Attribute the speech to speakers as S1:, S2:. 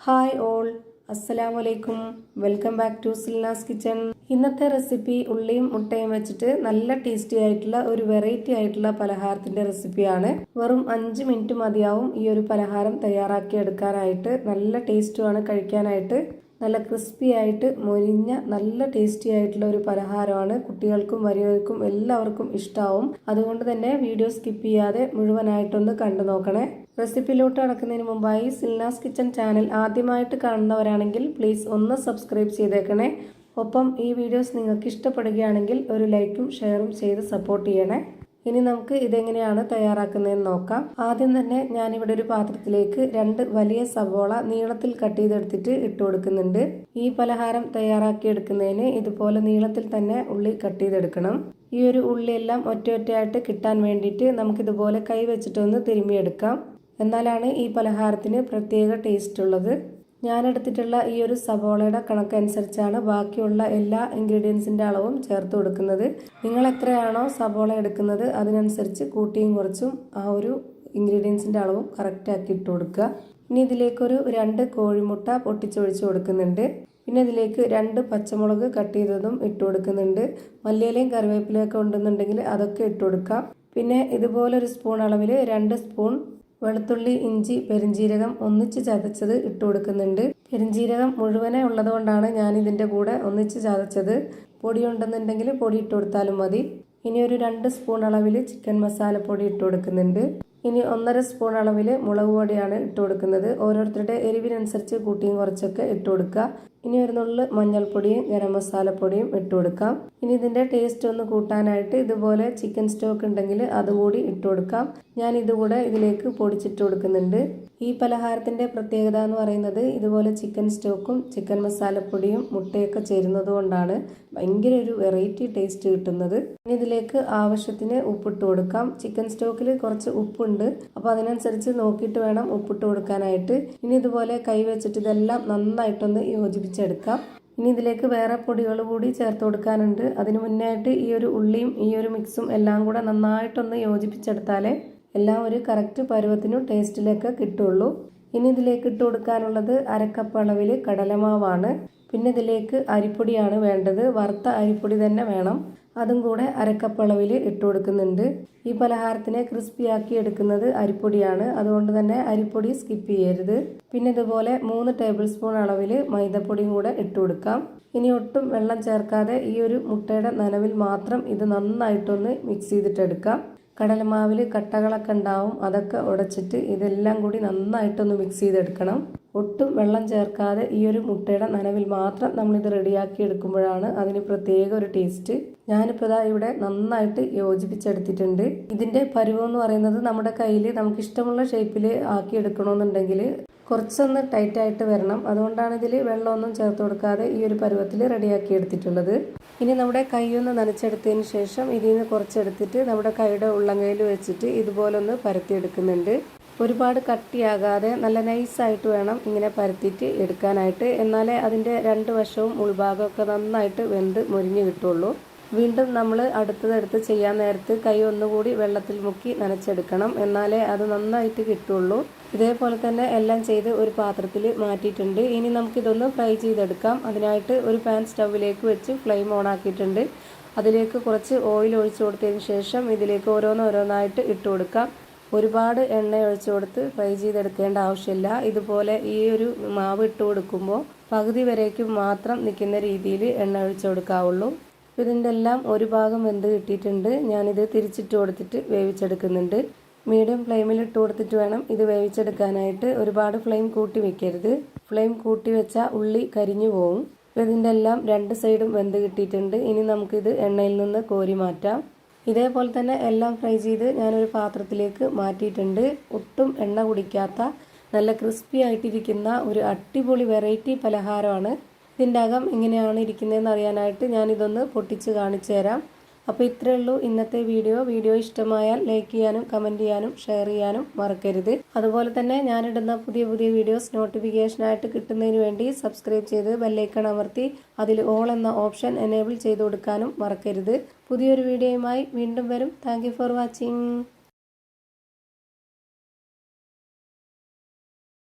S1: Hi all, അസ്സലാമലൈക്കും. Welcome back to Silnas kitchen. ഇന്നത്തെ recipe ഉള്ളിയും മുട്ടയും വെച്ചിട്ട് നല്ല ടേസ്റ്റി ആയിട്ടുള്ള ഒരു വെറൈറ്റി ആയിട്ടുള്ള പലഹാരത്തിന്റെ റെസിപ്പിയാണ്. വെറും 5 മിനിറ്റ് മതിയാവും ഈ ഒരു പലഹാരം തയ്യാറാക്കി എടുക്കാനായിട്ട്. നല്ല ടേസ്റ്റുമാണ് കഴിക്കാനായിട്ട്. നല്ല ക്രിസ്പി ആയിട്ട് മൊരിഞ്ഞ നല്ല ടേസ്റ്റി ആയിട്ടുള്ള ഒരു പലഹാരമാണ്. കുട്ടികൾക്കും വലിയവർക്കും എല്ലാവർക്കും ഇഷ്ടാവും. അതുകൊണ്ട് തന്നെ വീഡിയോ സ്കിപ്പ് ചെയ്യാതെ മുഴുവനായിട്ടൊന്ന് കണ്ടു നോക്കണേ. റെസിപ്പിയിലോട്ട് കടക്കുന്നതിന് മുമ്പായി സിൽനാസ് കിച്ചൺ ചാനൽ ആദ്യമായിട്ട് കാണുന്നവരാണെങ്കിൽ പ്ലീസ് ഒന്ന് സബ്സ്ക്രൈബ് ചെയ്തേക്കണേ. ഒപ്പം ഈ വീഡിയോസ് നിങ്ങൾക്ക് ഇഷ്ടപ്പെടുകയാണെങ്കിൽ ഒരു ലൈക്കും ഷെയറും ചെയ്ത് സപ്പോർട്ട് ചെയ്യണേ. ഇനി നമുക്ക് ഇതെങ്ങനെയാണ് തയ്യാറാക്കുന്നതെന്ന് നോക്കാം. ആദ്യം തന്നെ ഞാനിവിടെ ഒരു പാത്രത്തിലേക്ക് 2 വലിയ സവോള നീളത്തിൽ കട്ട് ചെയ്തെടുത്തിട്ട് ഇട്ട് കൊടുക്കുന്നുണ്ട്. ഈ പലഹാരം തയ്യാറാക്കി എടുക്കുന്നതിന് ഇതുപോലെ നീളത്തിൽ തന്നെ ഉള്ളി കട്ട് ചെയ്തെടുക്കണം. ഈ ഒരു ഉള്ളിയെല്ലാം ഒറ്റയായിട്ട് കിട്ടാൻ വേണ്ടിയിട്ട് നമുക്കിതുപോലെ കൈ വെച്ചിട്ടൊന്ന് തിരുമ്മിയെടുക്കാം. എന്നാലാണ് ഈ പലഹാരത്തിന് പ്രത്യേക ടേസ്റ്റ് ഉള്ളത്. ഞാനെടുത്തിട്ടുള്ള ഈ ഒരു സവോളയുടെ കണക്കനുസരിച്ചാണ് ബാക്കിയുള്ള എല്ലാ ഇൻഗ്രീഡിയൻസിൻ്റെ അളവും ചേർത്ത് കൊടുക്കുന്നത്. നിങ്ങൾ എത്രയാണോ സവോള എടുക്കുന്നത് അതിനനുസരിച്ച് കൂട്ടിയും കുറച്ചും ആ ഒരു ഇൻഗ്രീഡിയൻസിൻ്റെ അളവും കറക്റ്റാക്കി ഇട്ട് കൊടുക്കുക. ഇനി ഇതിലേക്കൊരു 2 കോഴിമുട്ട പൊട്ടിച്ചൊഴിച്ച് കൊടുക്കുന്നുണ്ട്. പിന്നെ ഇതിലേക്ക് 2 പച്ചമുളക് കട്ട് ചെയ്തതും ഇട്ട് കൊടുക്കുന്നുണ്ട്. മല്ലിയിലയും കറിവേപ്പിലയൊക്കെ ഉണ്ടെന്നുണ്ടെങ്കിൽ അതൊക്കെ ഇട്ട് കൊടുക്കാം. പിന്നെ ഇതുപോലെ ഒരു സ്പൂൺ അളവിൽ 2 സ്പൂൺ വെളുത്തുള്ളി, ഇഞ്ചി, പെരിഞ്ജീരകം ഒന്നിച്ച് ചതച്ചത് ഇട്ട് കൊടുക്കുന്നുണ്ട്. പെരിഞ്ജീരകം മുഴുവനെ ഉള്ളത് കൊണ്ടാണ് ഞാൻ ഇതിൻ്റെ കൂടെ ഒന്നിച്ച് ചതച്ചത്. പൊടി ഉണ്ടെന്നുണ്ടെങ്കിൽ പൊടി ഇട്ട് കൊടുത്താലും മതി. ഇനി ഒരു 2 സ്പൂൺ അളവിൽ ചിക്കൻ മസാലപ്പൊടി ഇട്ട് കൊടുക്കുന്നുണ്ട്. ഇനി 1.5 സ്പൂൺ അളവിൽ മുളക് പൊടിയാണ് ഇട്ട് കൊടുക്കുന്നത്. ഓരോരുത്തരുടെ എരിവിനനുസരിച്ച് കൂട്ടിയും കുറച്ചൊക്കെ ഇട്ട് കൊടുക്കുക. ഇനി ഒരു നുള്ളു മഞ്ഞൾപ്പൊടിയും ഗരം മസാലപ്പൊടിയും ഇട്ട് കൊടുക്കാം. ഇനി ഇതിൻ്റെ ടേസ്റ്റ് ഒന്ന് കൂട്ടാനായിട്ട് ഇതുപോലെ ചിക്കൻ സ്റ്റോക്ക് ഉണ്ടെങ്കിൽ അതുകൂടി ഇട്ട് കൊടുക്കാം. ഞാൻ ഇതുകൂടെ ഇതിലേക്ക് പൊടിച്ചിട്ട് കൊടുക്കുന്നുണ്ട്. ഈ പലഹാരത്തിൻ്റെ പ്രത്യേകത എന്ന് പറയുന്നത് ഇതുപോലെ ചിക്കൻ സ്റ്റോക്കും ചിക്കൻ മസാലപ്പൊടിയും മുട്ടയൊക്കെ ചേരുന്നത് കൊണ്ടാണ് ഭയങ്കര ഒരു വെറൈറ്റി ടേസ്റ്റ് കിട്ടുന്നത്. ഇനി ഇതിലേക്ക് ആവശ്യത്തിന് ഉപ്പിട്ട് കൊടുക്കാം. ചിക്കൻ സ്റ്റോക്കിൽ കുറച്ച് ഉപ്പുണ്ട്, അപ്പോൾ അതിനനുസരിച്ച് നോക്കിയിട്ട് വേണം ഉപ്പിട്ട് കൊടുക്കാനായിട്ട്. ഇനി ഇതുപോലെ കൈ വെച്ചിട്ട് ഇതെല്ലാം നന്നായിട്ടൊന്ന് യോജിപ്പിച്ചെടുക്കാം. ഇനി ഇതിലേക്ക് വേറെ പൊടികൾ കൂടി ചേർത്ത് കൊടുക്കാനുണ്ട്. അതിന് മുന്നായിട്ട് ഈ ഒരു ഉള്ളിയും ഈ ഒരു മിക്സും എല്ലാം കൂടെ നന്നായിട്ടൊന്ന് യോജിപ്പിച്ചെടുത്താലേ എല്ലാം ഒരു കറക്റ്റ് പരുവത്തിനും ടേസ്റ്റിലേക്ക് കിട്ടുള്ളൂ. ഇനി ഇതിലേക്ക് ഇട്ട് കൊടുക്കാനുള്ളത് 1/2 കപ്പ് അളവിൽ കടലമാവാണ്. പിന്നെ ഇതിലേക്ക് അരിപ്പൊടിയാണ് വേണ്ടത്. വറുത്ത അരിപ്പൊടി തന്നെ വേണം. അതും കൂടെ 1/2 കപ്പ് അളവിൽ ഇട്ട് കൊടുക്കുന്നുണ്ട്. ഈ പലഹാരത്തിനെ ക്രിസ്പിയാക്കി എടുക്കുന്നത് അരിപ്പൊടിയാണ്. അതുകൊണ്ട് തന്നെ അരിപ്പൊടി സ്കിപ്പ് ചെയ്യരുത്. പിന്നെ ഇതുപോലെ 3 ടേബിൾ സ്പൂൺ അളവിൽ മൈദപ്പൊടിയും കൂടെ ഇട്ട് കൊടുക്കാം. ഇനി ഒട്ടും വെള്ളം ചേർക്കാതെ ഈ ഒരു മുട്ടയുടെ നനവിൽ മാത്രം ഇത് നന്നായിട്ടൊന്ന് മിക്സ് ചെയ്തിട്ടെടുക്കാം. കടലമാവിൽ കട്ടകളൊക്കെ ഉണ്ടാവും, അതൊക്കെ ഉടച്ചിട്ട് ഇതെല്ലാം കൂടി നന്നായിട്ടൊന്ന് മിക്സ് ചെയ്തെടുക്കണം. ഒട്ടും വെള്ളം ചേർക്കാതെ ഈ ഒരു മുട്ടയുടെ നനവിൽ മാത്രം നമ്മളിത് റെഡിയാക്കി എടുക്കുമ്പോഴാണ് അതിന് പ്രത്യേക ഒരു ടേസ്റ്റ്. ഞാനിപ്പോൾ ഇവിടെ നന്നായിട്ട് യോജിപ്പിച്ചെടുത്തിട്ടുണ്ട്. ഇതിൻ്റെ പരുവം എന്ന് പറയുന്നത് നമ്മുടെ കയ്യിൽ നമുക്ക് ഇഷ്ടമുള്ള ഷേപ്പിൽ ആക്കി എടുക്കണമെന്നുണ്ടെങ്കിൽ കുറച്ചൊന്ന് ടൈറ്റായിട്ട് വരണം. അതുകൊണ്ടാണ് ഇതിൽ വെള്ളമൊന്നും ചേർത്ത് കൊടുക്കാതെ ഈ ഒരു പരുവത്തിൽ റെഡിയാക്കി എടുത്തിട്ടുള്ളത്. ഇനി നമ്മുടെ കൈ ഒന്ന് നനച്ചെടുത്തതിന് ശേഷം ഇതിൽ നിന്ന് കുറച്ചെടുത്തിട്ട് നമ്മുടെ കൈയുടെ ഉള്ളങ്കയിൽ വെച്ചിട്ട് ഇതുപോലൊന്ന് പരത്തിയെടുക്കുന്നുണ്ട്. ഒരുപാട് കട്ടിയാകാതെ നല്ല നൈസായിട്ട് വേണം ഇങ്ങനെ പരത്തിയിട്ട് എടുക്കാനായിട്ട്. എന്നാലേ അതിൻ്റെ 2 വശവും ഉൾഭാഗമൊക്കെ നന്നായിട്ട് വെന്ത് മൊരിഞ്ഞ് കിട്ടുള്ളൂ. വീണ്ടും നമ്മൾ അടുത്തതെടുത്ത് ചെയ്യാൻ നേരത്ത് കൈ ഒന്നുകൂടി വെള്ളത്തിൽ മുക്കി നനച്ചെടുക്കണം. എന്നാലേ അത് നന്നായിട്ട് കിട്ടുള്ളൂ. ഇതേപോലെ തന്നെ എല്ലാം ചെയ്ത് ഒരു പാത്രത്തിൽ മാറ്റിയിട്ടുണ്ട്. ഇനി നമുക്കിതൊന്ന് ഫ്രൈ ചെയ്തെടുക്കാം. അതിനായിട്ട് ഒരു പാൻ സ്റ്റൗവിലേക്ക് വെച്ച് ഫ്ലെയിം ഓൺ ആക്കിയിട്ടുണ്ട്. അതിലേക്ക് കുറച്ച് ഓയിൽ ഒഴിച്ചു കൊടുത്തതിന് ശേഷം ഇതിലേക്ക് ഓരോന്നായിട്ട് ഇട്ട് കൊടുക്കാം. ഒരുപാട് എണ്ണ ഒഴിച്ചു കൊടുത്ത് ഫ്രൈ ചെയ്തെടുക്കേണ്ട ആവശ്യമില്ല. ഇതുപോലെ ഈ ഒരു മാവ് ഇട്ട് കൊടുക്കുമ്പോൾ പകുതി വരേക്കും മാത്രം നിൽക്കുന്ന രീതിയിൽ എണ്ണ ഒഴിച്ചു കൊടുക്കാവുള്ളൂ. ഇതിൻ്റെ എല്ലാം ഒരു ഭാഗം വെന്ത് കിട്ടിയിട്ടുണ്ട്. ഞാനിത് തിരിച്ചിട്ട് കൊടുത്തിട്ട് വേവിച്ചെടുക്കുന്നുണ്ട്. മീഡിയം ഫ്ലെയിമിൽ ഇട്ട് കൊടുത്തിട്ട് വേണം ഇത് വേവിച്ചെടുക്കാനായിട്ട്. ഒരുപാട് ഫ്ലെയിം കൂട്ടി വെക്കരുത്. ഫ്ലെയിം കൂട്ടി വെച്ചാൽ ഉള്ളി കരിഞ്ഞു പോകും. ഇതിൻ്റെ എല്ലാം 2 സൈഡും വെന്ത് കിട്ടിയിട്ടുണ്ട്. ഇനി നമുക്കിത് എണ്ണയിൽ നിന്ന് കോരി മാറ്റാം. ഇതേപോലെ തന്നെ എല്ലാം ഫ്രൈ ചെയ്ത് ഞാനൊരു പാത്രത്തിലേക്ക് മാറ്റിയിട്ടുണ്ട്. ഒട്ടും എണ്ണ കുടിക്കാത്ത നല്ല ക്രിസ്പി ആയിട്ടിരിക്കുന്ന ഒരു അടിപൊളി വെറൈറ്റി പലഹാരമാണ്. ഇതിൻ്റെ അകം എങ്ങനെയാണ് ഇരിക്കുന്നതെന്ന് അറിയാനായിട്ട് ഞാനിതൊന്ന് പൊട്ടിച്ച് കാണിച്ചു തരാം. അപ്പോൾ ഇത്രയേ ഉള്ളൂ ഇന്നത്തെ വീഡിയോ ഇഷ്ടമായാൽ ലൈക്ക് ചെയ്യാനും കമൻറ്റ് ചെയ്യാനും ഷെയർ ചെയ്യാനും മറക്കരുത്. അതുപോലെ തന്നെ ഞാനിടുന്ന പുതിയ വീഡിയോസ് നോട്ടിഫിക്കേഷനായിട്ട് കിട്ടുന്നതിന് വേണ്ടി സബ്സ്ക്രൈബ് ചെയ്ത് ബെല്ലൈക്കൺ അമർത്തി അതിൽ ഓൾ എന്ന ഓപ്ഷൻ എനേബിൾ ചെയ്ത് കൊടുക്കാനും മറക്കരുത്. പുതിയൊരു വീഡിയോയുമായി വീണ്ടും വരും. Thank you for watching.